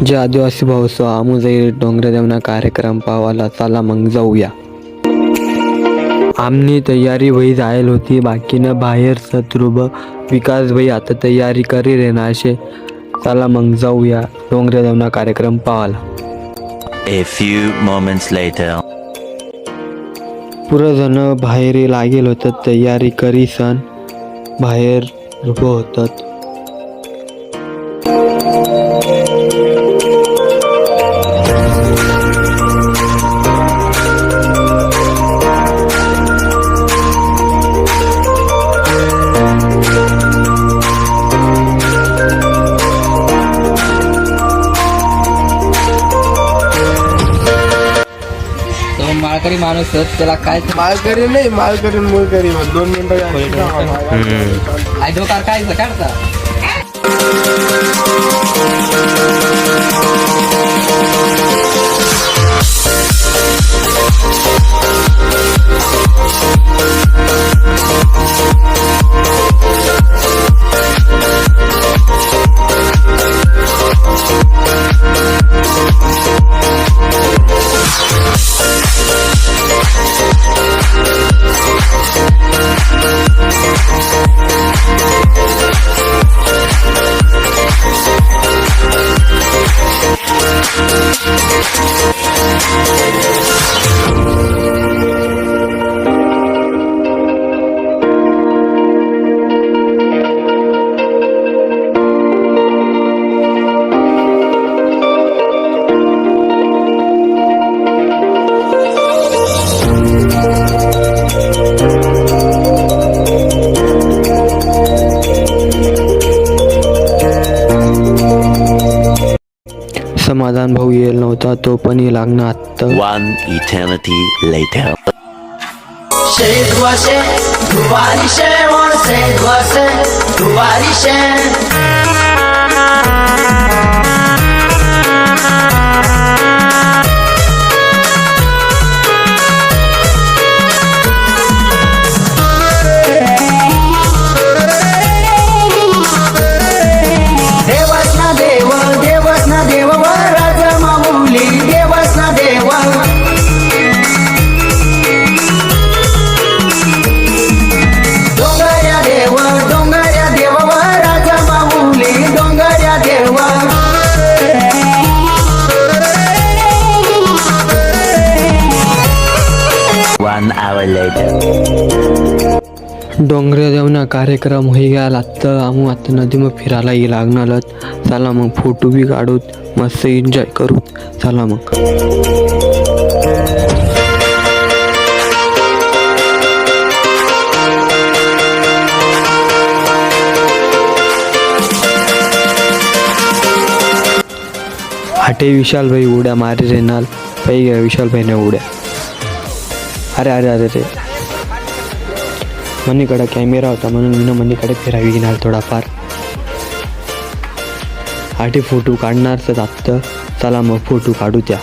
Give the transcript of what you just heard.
जे आदिवासी महोत्सव आमुजाई डोंगरदेवना कार्यक्रम पावाला चला मग जाऊया. आमनी तयारी वही जायल होती बाकीनं बाहेर शत्रुभ विकास भाई आता तयारी करी रे ना असे चला मग जाऊया डोंगरदेवना कार्यक्रम Pawala. A few moments later. पुरं जण बाहेर लागेल होतं तयारी करी सन बाहेर उभं होतात. माळकरी माणूस त्याला काय मालकरी नाही, मालकरी मुलकरी 2 मिनिटं आयदोकार काय काढता. समाधान भाऊ येईल नव्हता तो पण लागणार आत्ता. One eternity later. One hour later. डोंगरदेवना कार्यक्रम होई गेला आत्ता आम्ही आता नदी मग फिरायलाही लागणारच. चला मग फोटो बी काढूत मस्त एन्जॉय करूत. चला मग हाटे विशाल भाई उड्या मारे रेनाल पाहिजे विशाल भाईने उड्या. अरे अरे अरे रे मनीकडे कॅमेरा होता म्हणून मी मनीकडे फिरावी घेणार थोडाफार. हाटे फोटो काढणारच आत्ता. चला मग फोटो काढू त्या.